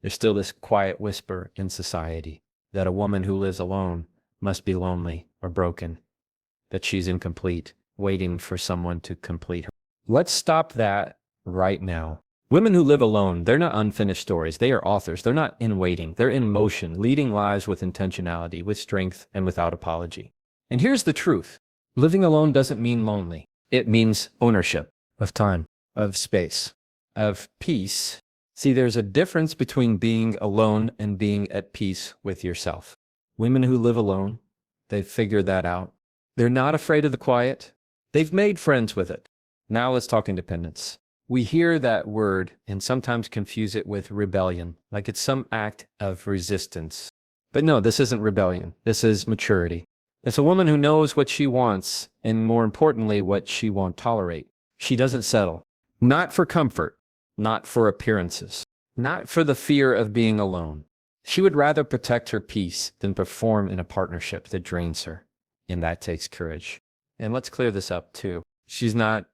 There's still this quiet whisper in society that a woman who lives alone must be lonely or broken, that she's incomplete, waiting for someone to complete her. Let's stop that right now. Women who live alone, they're not unfinished stories. They are authors. They're not in waiting. They're in motion, leading lives with intentionality, with strength, and without apology. And here's the truth. Living alone doesn't mean lonely. It means ownership of time, of space, of peace. See, there's a difference between being alone and being at peace with yourself. Women who live alone, they've figured that out. They're not afraid of the quiet. They've made friends with it. Now let's talk independence. We hear that word and sometimes confuse it with rebellion, like it's some act of resistance. But no, this isn't rebellion. This is maturity. It's a woman who knows what she wants, and more importantly, what she won't tolerate. She doesn't settle. Not for comfort, not for appearances, not for the fear of being alone. She would rather protect her peace than perform in a partnership that drains her. And that takes courage. And let's clear this up too. She's not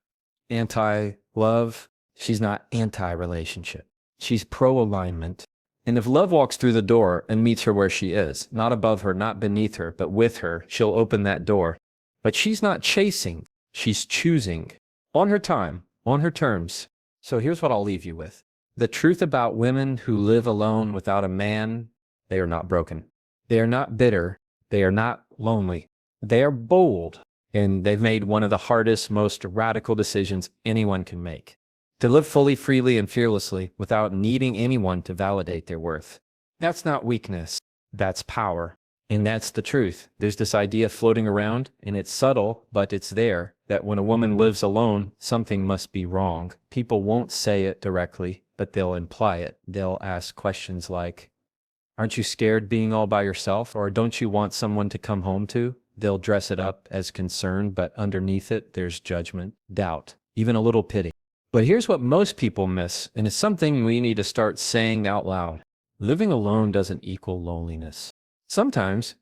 anti-love. She's not anti-relationship. She's pro-alignment. And if love walks through the door and meets her where she is, not above her, not beneath her, but with her, she'll open that door. But she's not chasing. She's choosing. On her time, on her terms. So here's what I'll leave you with. The truth about women who live alone without a man, they are not broken. They are not bitter. They are not lonely. They are bold. And they've made one of the hardest, most radical decisions anyone can make. To live fully, freely, and fearlessly without needing anyone to validate their worth. That's not weakness. That's power. And that's the truth. There's this idea floating around, and it's subtle, but it's there, that when a woman lives alone, something must be wrong. People won't say it directly, but they'll imply it. They'll ask questions like, aren't you scared being all by yourself? Or don't you want someone to come home to? They'll dress it up as concern, but underneath it, there's judgment, doubt, even a little pity. But here's what most people miss, and it's something we need to start saying out loud. Living alone doesn't equal loneliness. Sometimes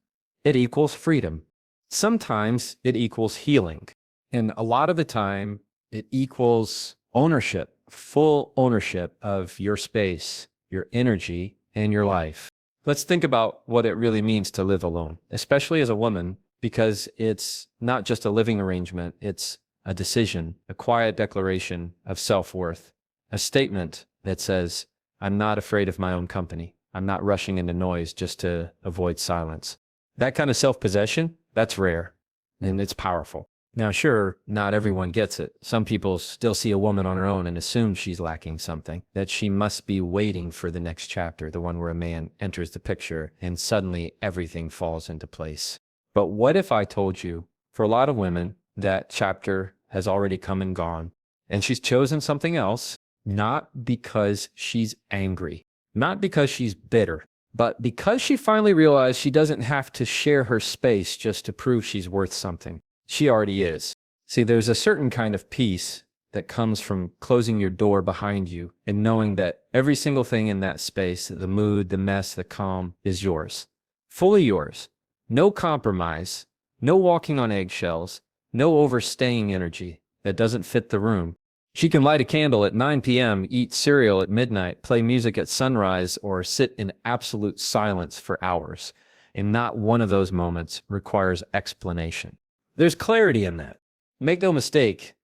it equals freedom. Sometimes it equals healing. And a lot of the time, it equals ownership, full ownership of your space, your energy, and your life. Let's think about what it really means to live alone, especially as a woman, because it's not just a living arrangement, it's a decision, a quiet declaration of self-worth, a statement that says, I'm not afraid of my own company. I'm not rushing into noise just to avoid silence. That kind of self-possession, that's rare, and it's powerful. Now, sure, not everyone gets it. Some people still see a woman on her own and assume she's lacking something, that she must be waiting for the next chapter, the one where a man enters the picture, and suddenly everything falls into place. But what if I told you, for a lot of women, that chapter has already come and gone, and she's chosen something else, not because she's angry, not because she's bitter, but because she finally realized she doesn't have to share her space just to prove she's worth something. She already is. See, there's a certain kind of peace that comes from closing your door behind you and knowing that every single thing in that space, the mood, the mess, the calm, is yours. Fully yours. No compromise, no walking on eggshells, no overstaying energy that doesn't fit the room. She can light a candle at 9 p.m., eat cereal at midnight, play music at sunrise, or sit in absolute silence for hours. And not one of those moments requires explanation. There's clarity in that. Make no mistake,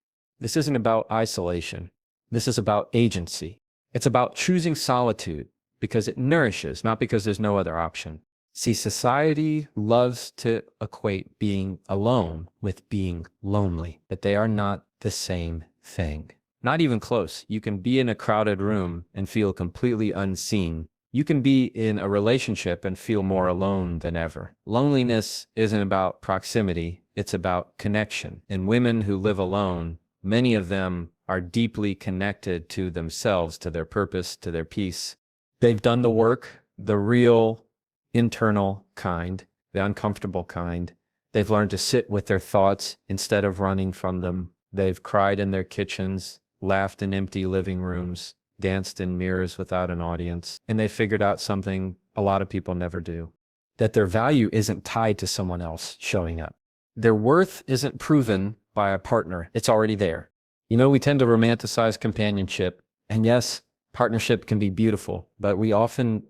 this isn't about isolation. This is about agency. It's about choosing solitude because it nourishes, not because there's no other option. See, society loves to equate being alone with being lonely, but they are not the same thing. Not even close. You can be in a crowded room and feel completely unseen. You can be in a relationship and feel more alone than ever. Loneliness isn't about proximity, it's about connection. And women who live alone, many of them are deeply connected to themselves, to their purpose, to their peace. They've done the work, the real internal kind, the uncomfortable kind. They've learned to sit with their thoughts instead of running from them. They've cried in their kitchens, laughed in empty living rooms, danced in mirrors without an audience, and they figured out something a lot of people never do, that their value isn't tied to someone else showing up. Their worth isn't proven by a partner. It's already there. You know, we tend to romanticize companionship, and yes, Partnership can be beautiful, but we often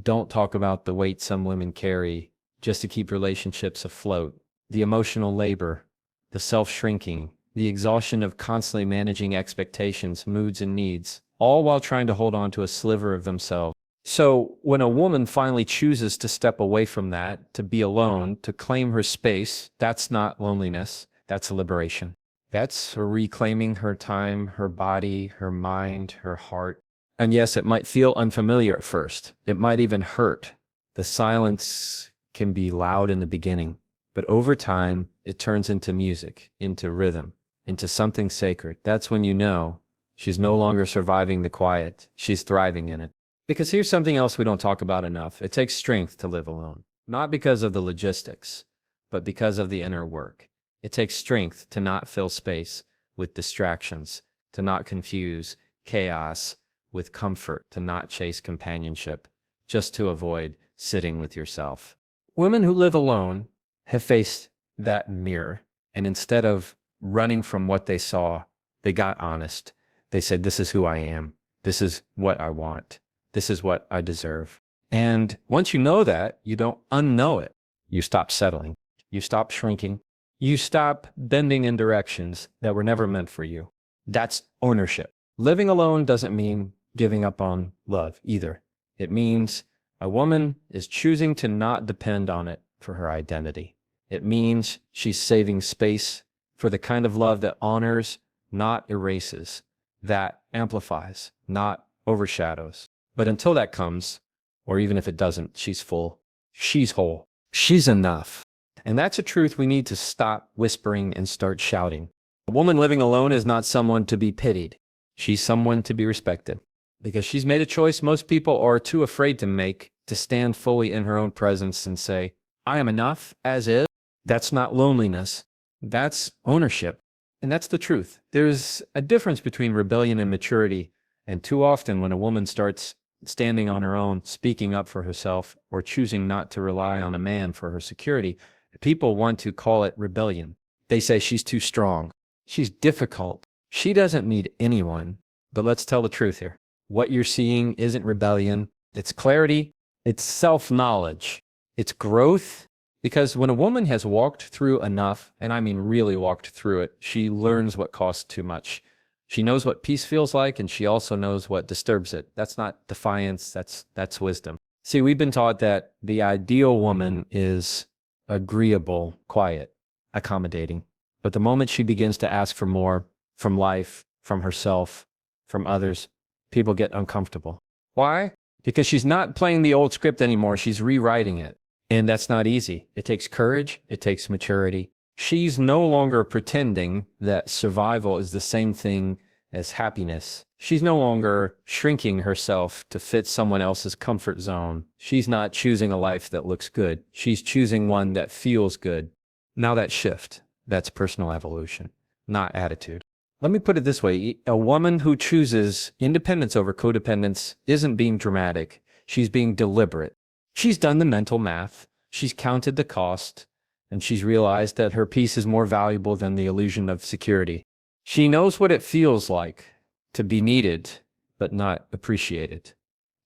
don't talk about the weight some women carry just to keep relationships afloat. The emotional labor, the self-shrinking, the exhaustion of constantly managing expectations, moods, and needs, all while trying to hold on to a sliver of themselves. So when a woman finally chooses to step away from that, to be alone, to claim her space, that's not loneliness, that's liberation. That's reclaiming her time, her body, her mind, her heart. And yes, it might feel unfamiliar at first. It might even hurt. The silence can be loud in the beginning, but over time, it turns into music, into rhythm, into something sacred. That's when you know she's no longer surviving the quiet, she's thriving in it. Because here's something else we don't talk about enough. It takes strength to live alone, not because of the logistics, but because of the inner work. It takes strength to not fill space with distractions, to not confuse chaos with comfort, to not chase companionship, just to avoid sitting with yourself. Women who live alone have faced that mirror, and instead of running from what they saw, they got honest. They said, this is who I am. This is what I want. This is what I deserve. And once you know that, you don't unknow it. You stop settling. You stop shrinking. You stop bending in directions that were never meant for you. That's ownership. Living alone doesn't mean giving up on love either. It means a woman is choosing to not depend on it for her identity. It means she's saving space for the kind of love that honors, not erases, that amplifies, not overshadows. But until that comes, or even if it doesn't, she's full, she's whole, she's enough. And that's a truth we need to stop whispering and start shouting. A woman living alone is not someone to be pitied. She's someone to be respected. Because she's made a choice most people are too afraid to make, to stand fully in her own presence and say, I am enough as is. That's not loneliness. That's ownership. And that's the truth. There's a difference between rebellion and maturity. And too often when a woman starts standing on her own, speaking up for herself, or choosing not to rely on a man for her security, people want to call it rebellion. They say she's too strong. She's difficult. She doesn't need anyone. But let's tell the truth here. What you're seeing isn't rebellion. It's clarity. It's self-knowledge. It's growth. Because when a woman has walked through enough, and I mean really walked through it, she learns what costs too much. She knows what peace feels like, and she also knows what disturbs it. That's not defiance, that's wisdom. See, we've been taught that the ideal woman is agreeable, quiet, accommodating. But the moment she begins to ask for more from life, from herself, from others, people get uncomfortable. Why? Because she's not playing the old script anymore, she's rewriting it. And that's not easy. It takes courage, it takes maturity. She's no longer pretending that survival is the same thing as happiness. She's no longer shrinking herself to fit someone else's comfort zone. She's not choosing a life that looks good. She's choosing one that feels good. Now that shift, that's personal evolution, not attitude. Let me put it this way. A woman who chooses independence over codependence isn't being dramatic. She's being deliberate. She's done the mental math. She's counted the cost. And she's realized that her peace is more valuable than the illusion of security. She knows what it feels like to be needed, but not appreciated.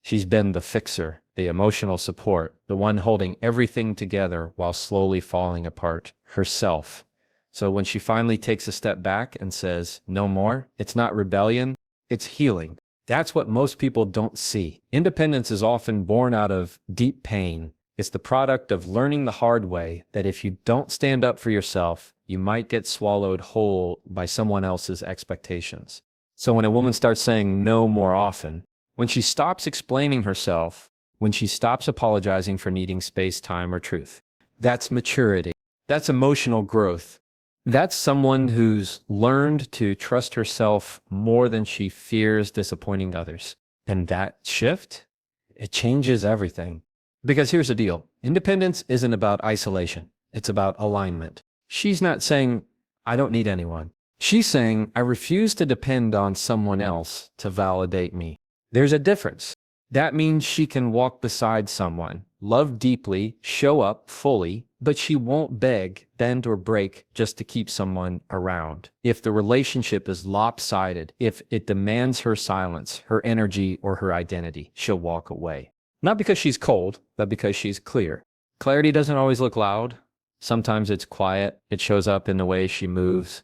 She's been the fixer, the emotional support, the one holding everything together while slowly falling apart herself. So when she finally takes a step back and says, no more, it's not rebellion, it's healing. That's what most people don't see. Independence is often born out of deep pain. It's the product of learning the hard way that if you don't stand up for yourself, you might get swallowed whole by someone else's expectations. So when a woman starts saying no more often, when she stops explaining herself, when she stops apologizing for needing space, time, or truth, that's maturity. That's emotional growth. That's someone who's learned to trust herself more than she fears disappointing others. And that shift, it changes everything. Because here's the deal. Independence isn't about isolation. It's about alignment. She's not saying, I don't need anyone. She's saying, I refuse to depend on someone else to validate me. There's a difference. That means she can walk beside someone, love deeply, show up fully, but she won't beg, bend, or break just to keep someone around. If the relationship is lopsided, if it demands her silence, her energy, or her identity, she'll walk away. Not because she's cold, but because she's clear. Clarity doesn't always look loud. Sometimes it's quiet. It shows up in the way she moves,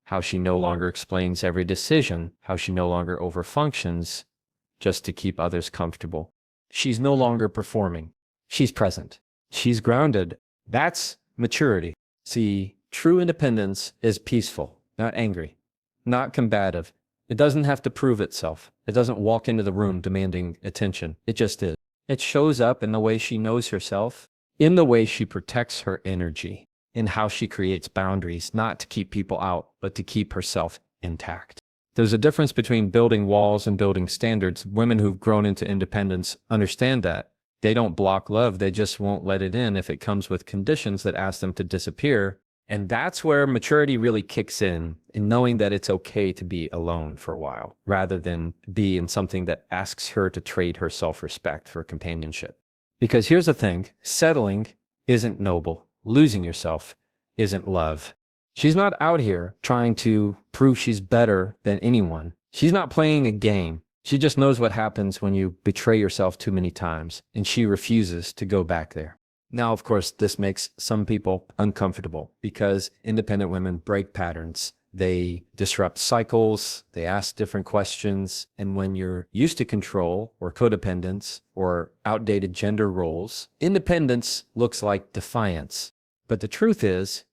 how she no longer explains every decision, how she no longer overfunctions just to keep others comfortable. She's no longer performing. She's present. She's grounded. That's maturity. See, true independence is peaceful, not angry, not combative. It doesn't have to prove itself. It doesn't walk into the room demanding attention. It just is. It shows up in the way she knows herself, in the way she protects her energy, in how she creates boundaries, not to keep people out, but to keep herself intact. There's a difference between building walls and building standards. Women who've grown into independence understand that. They don't block love, they just won't let it in if it comes with conditions that ask them to disappear. And that's where maturity really kicks in knowing that it's okay to be alone for a while, rather than be in something that asks her to trade her self-respect for companionship. Because here's the thing, settling isn't noble. Losing yourself isn't love. She's not out here trying to prove she's better than anyone. She's not playing a game. She just knows what happens when you betray yourself too many times, and she refuses to go back there. Now, of course, this makes some people uncomfortable because independent women break patterns. They disrupt cycles, they ask different questions, and when you're used to control or codependence or outdated gender roles, independence looks like defiance. But the truth is,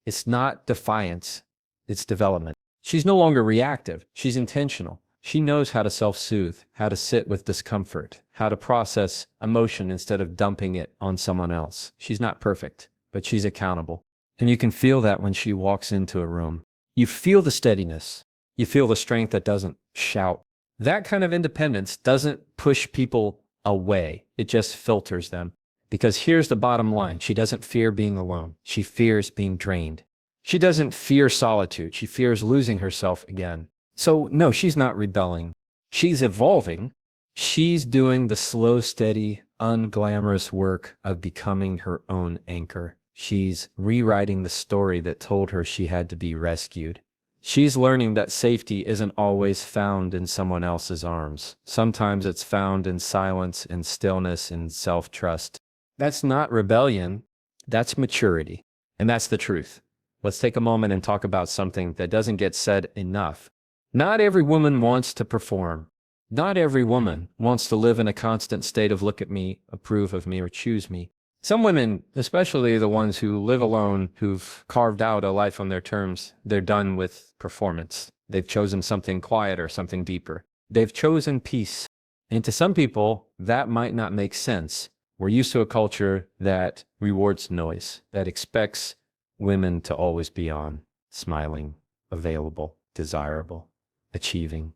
it's not defiance, it's development. She's no longer reactive, she's intentional. She knows how to self-soothe, how to sit with discomfort, how to process emotion instead of dumping it on someone else. She's not perfect, but she's accountable. And you can feel that when she walks into a room. You feel the steadiness. You feel the strength that doesn't shout. That kind of independence doesn't push people away. It just filters them. Because here's the bottom line. She doesn't fear being alone. She fears being drained. She doesn't fear solitude. She fears losing herself again. So no, she's not rebelling. She's evolving. She's doing the slow, steady, unglamorous work of becoming her own anchor. She's rewriting the story that told her she had to be rescued. She's learning that safety isn't always found in someone else's arms. Sometimes it's found in silence, in stillness, in self-trust. That's not rebellion. That's maturity. And that's the truth. Let's take a moment and talk about something that doesn't get said enough. Not every woman wants to perform. Not every woman wants to live in a constant state of look at me, approve of me, or choose me. Some women, especially the ones who live alone, who've carved out a life on their terms, they're done with performance. They've chosen something quieter, something deeper. They've chosen peace. And to some people, that might not make sense. We're used to a culture that rewards noise, that expects women to always be on, smiling, available, desirable, achieving,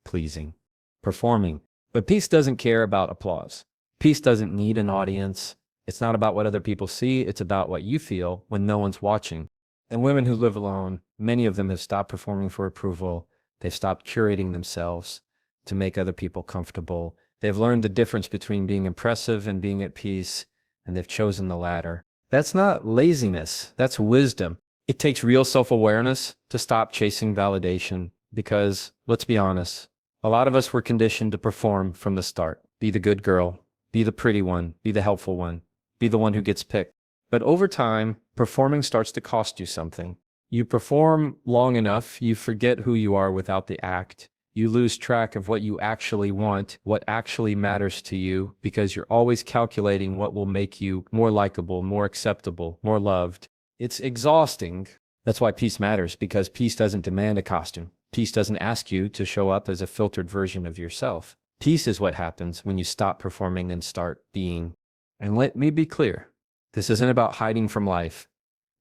pleasing, performing. But peace doesn't care about applause. Peace doesn't need an audience. It's not about what other people see. It's about what you feel when no one's watching. And women who live alone, many of them have stopped performing for approval. They've stopped curating themselves to make other people comfortable. They've learned the difference between being impressive and being at peace, and they've chosen the latter. That's not laziness. That's wisdom. It takes real self-awareness to stop chasing validation because, let's be honest, a lot of us were conditioned to perform from the start. Be the good girl, be the pretty one, be the helpful one, be the one who gets picked. But over time, performing starts to cost you something. You perform long enough, you forget who you are without the act. You lose track of what you actually want, what actually matters to you, because you're always calculating what will make you more likable, more acceptable, more loved. It's exhausting. That's why peace matters, because peace doesn't demand a costume. Peace doesn't ask you to show up as a filtered version of yourself. Peace is what happens when you stop performing and start being. And let me be clear, this isn't about hiding from life.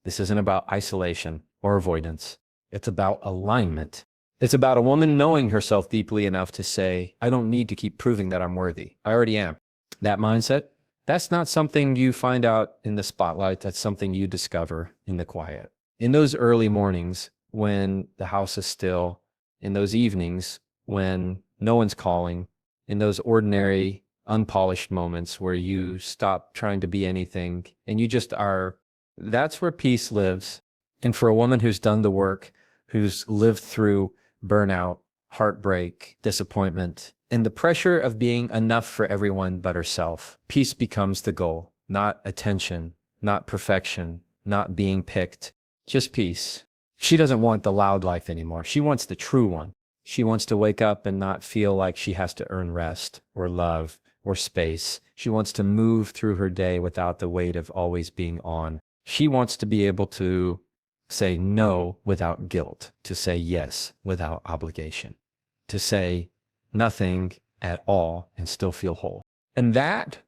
This isn't about isolation or avoidance. It's about alignment. It's about a woman knowing herself deeply enough to say, I don't need to keep proving that I'm worthy. I already am. That mindset, that's not something you find out in the spotlight. That's something you discover in the quiet. In those early mornings when the house is still, in those evenings when no one's calling, in those ordinary, unpolished moments where you stop trying to be anything and you just are That's where peace lives. And for a woman who's done the work, who's lived through burnout, heartbreak, disappointment, and the pressure of being enough for everyone but herself, peace becomes the goal, not attention, not perfection, not being picked, just peace. She doesn't want the loud life anymore. She wants the true one. She wants to wake up and not feel like she has to earn rest or love or space. She wants to move through her day without the weight of always being on. She wants to be able to say no without guilt, to say yes without obligation, to say nothing at all and still feel whole. And that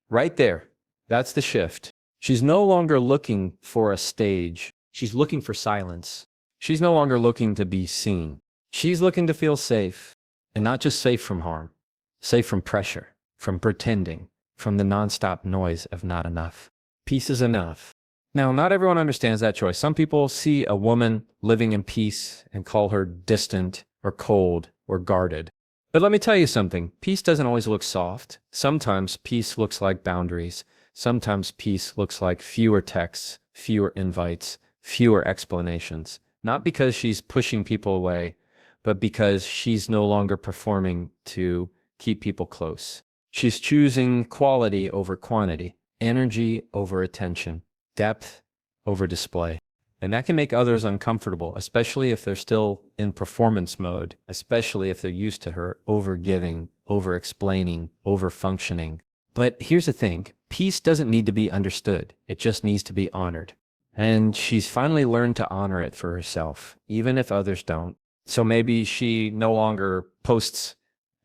right there, that's the shift. She's no longer looking for a stage. She's looking for silence. She's no longer looking to be seen. She's looking to feel safe, and not just safe from harm, safe from pressure, from pretending, from the nonstop noise of not enough. Peace is enough. Now, not everyone understands that choice. Some people see a woman living in peace and call her distant or cold or guarded. But let me tell you something. Peace doesn't always look soft. Sometimes peace looks like boundaries. Sometimes peace looks like fewer texts, fewer invites, fewer explanations. Not because she's pushing people away, but because she's no longer performing to keep people close. She's choosing quality over quantity, energy over attention, depth over display. And that can make others uncomfortable, especially if they're still in performance mode, especially if they're used to her over-giving, over-explaining, over-functioning. But here's the thing, peace doesn't need to be understood. It just needs to be honored. And she's finally learned to honor it for herself, even if others don't. So maybe she no longer posts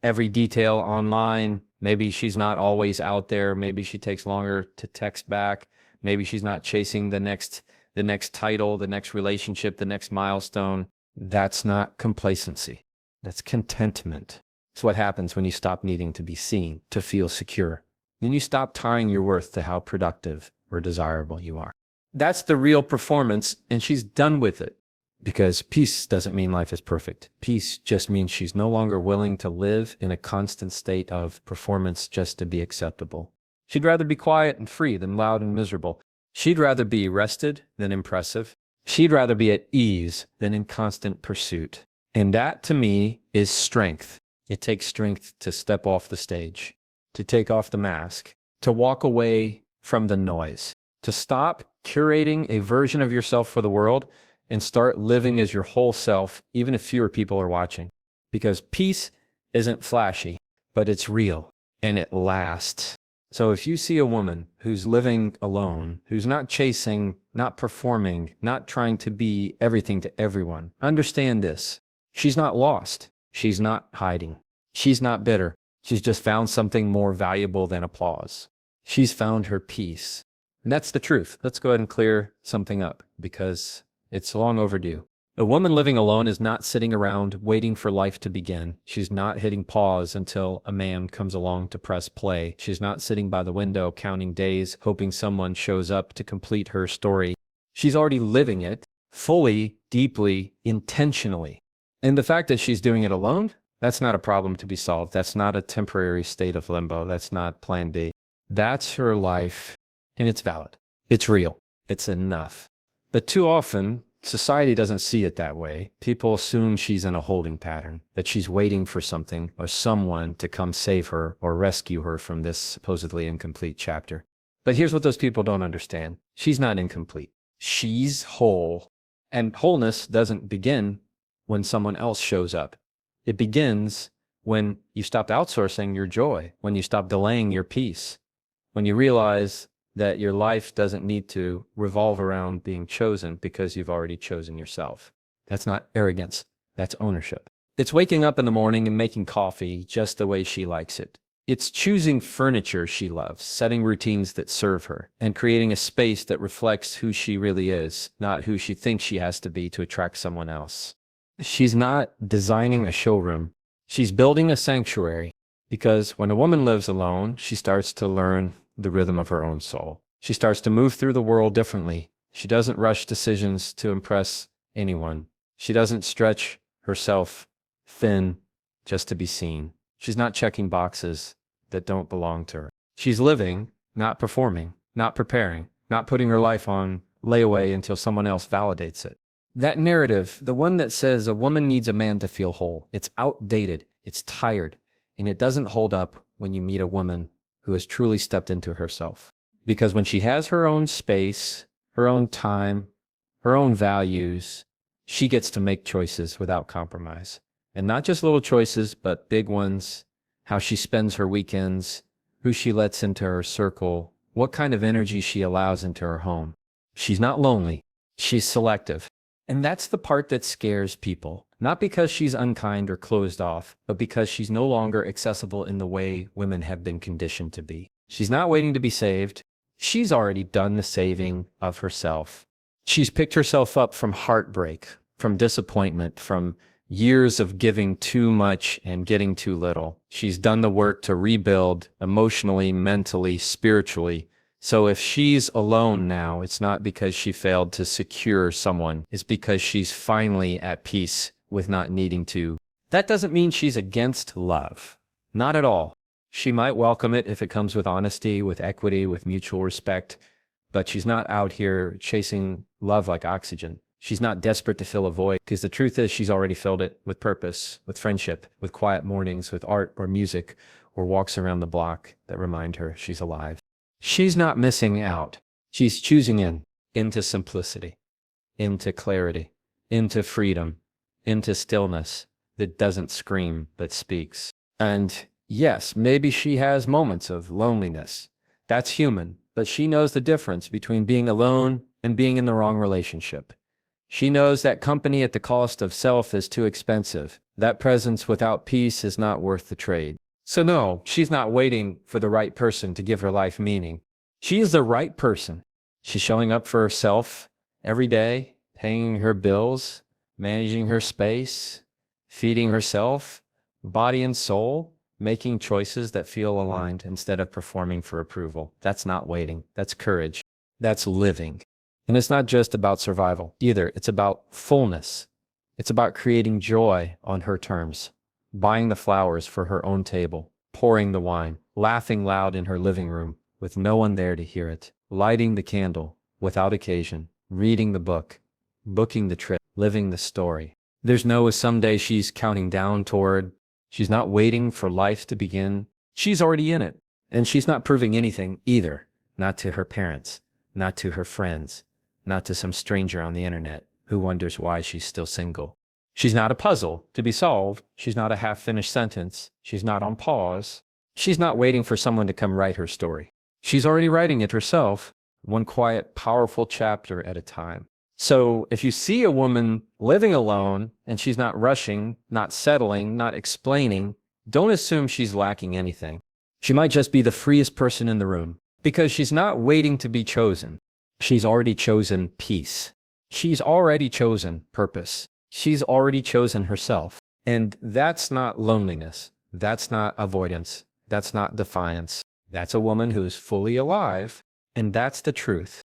every detail online. Maybe she's not always out there. Maybe she takes longer to text back. Maybe she's not chasing the next title, the next relationship, the next milestone. That's not complacency. That's contentment. It's what happens when you stop needing to be seen, to feel secure. Then you stop tying your worth to how productive or desirable you are. That's the real performance, and she's done with it. Because peace doesn't mean life is perfect. Peace just means she's no longer willing to live in a constant state of performance just to be acceptable. She'd rather be quiet and free than loud and miserable. She'd rather be rested than impressive. She'd rather be at ease than in constant pursuit. And that, to me, is strength. It takes strength to step off the stage, to take off the mask, to walk away from the noise, to stop curating a version of yourself for the world and start living as your whole self, even if fewer people are watching. Because peace isn't flashy, but it's real and it lasts. So if you see a woman who's living alone, who's not chasing, not performing, not trying to be everything to everyone, understand this. She's not lost. She's not hiding. She's not bitter. She's just found something more valuable than applause. She's found her peace. And that's the truth. Let's go ahead and clear something up because it's long overdue. A woman living alone is not sitting around waiting for life to begin. She's not hitting pause until a man comes along to press play. She's not sitting by the window counting days, hoping someone shows up to complete her story. She's already living it fully, deeply, intentionally. And the fact that she's doing it alone, that's not a problem to be solved. That's not a temporary state of limbo. That's not plan B. That's her life, and it's valid. It's real. It's enough. But too often, society doesn't see it that way. People assume she's in a holding pattern, that she's waiting for something or someone to come save her or rescue her from this supposedly incomplete chapter. But here's what those people don't understand. She's not incomplete. She's whole. And wholeness doesn't begin when someone else shows up. It begins when you stop outsourcing your joy, when you stop delaying your peace, when you realize that your life doesn't need to revolve around being chosen because you've already chosen yourself. That's not arrogance. That's ownership. It's waking up in the morning and making coffee just the way she likes it. It's choosing furniture she loves, setting routines that serve her, and creating a space that reflects who she really is, not who she thinks she has to be to attract someone else. She's not designing a showroom. She's building a sanctuary, because when a woman lives alone, she starts to learn the rhythm of her own soul. She starts to move through the world differently. She doesn't rush decisions to impress anyone. She doesn't stretch herself thin just to be seen. She's not checking boxes that don't belong to her. She's living, not performing, not preparing, not putting her life on lay away until someone else validates it. That narrative, the one that says a woman needs a man to feel whole, it's outdated, it's tired, and it doesn't hold up when you meet a woman who has truly stepped into herself. Because when she has her own space, her own time, her own values, she gets to make choices without compromise. And not just little choices, but big ones, how she spends her weekends, who she lets into her circle, what kind of energy she allows into her home. She's not lonely, she's selective. And that's the part that scares people. Not because she's unkind or closed off, but because she's no longer accessible in the way women have been conditioned to be. She's not waiting to be saved. She's already done the saving of herself. She's picked herself up from heartbreak, from disappointment, from years of giving too much and getting too little. She's done the work to rebuild emotionally, mentally, spiritually. So if she's alone now, it's not because she failed to secure someone. It's because she's finally at peace with not needing to. That doesn't mean she's against love. Not at all. She might welcome it if it comes with honesty, with equity, with mutual respect. But she's not out here chasing love like oxygen. She's not desperate to fill a void, because the truth is she's already filled it with purpose, with friendship, with quiet mornings, with art or music, or walks around the block that remind her she's alive. She's not missing out. She's choosing into simplicity, into clarity, into freedom, into stillness that doesn't scream but speaks. And yes, maybe she has moments of loneliness. That's human, but she knows the difference between being alone and being in the wrong relationship. She knows that company at the cost of self is too expensive. That presence without peace is not worth the trade. So no, she's not waiting for the right person to give her life meaning. She is the right person. She's showing up for herself every day, paying her bills, managing her space, feeding herself, body and soul, making choices that feel aligned instead of performing for approval. That's not waiting. That's courage. That's living. And it's not just about survival either. It's about fullness. It's about creating joy on her terms, buying the flowers for her own table, pouring the wine, laughing loud in her living room with no one there to hear it, lighting the candle without occasion, reading the book, booking the trip, living the story. There's no someday she's counting down toward. She's not waiting for life to begin. She's already in it. And she's not proving anything either. Not to her parents, not to her friends, not to some stranger on the internet who wonders why she's still single. She's not a puzzle to be solved. She's not a half-finished sentence. She's not on pause. She's not waiting for someone to come write her story. She's already writing it herself, one quiet, powerful chapter at a time. So if you see a woman living alone and she's not rushing, not settling, not explaining, don't assume she's lacking anything. She might just be the freest person in the room because she's not waiting to be chosen. She's already chosen peace. She's already chosen purpose. She's already chosen herself. And that's not loneliness. That's not avoidance. That's not defiance. That's a woman who's fully alive. And that's the truth.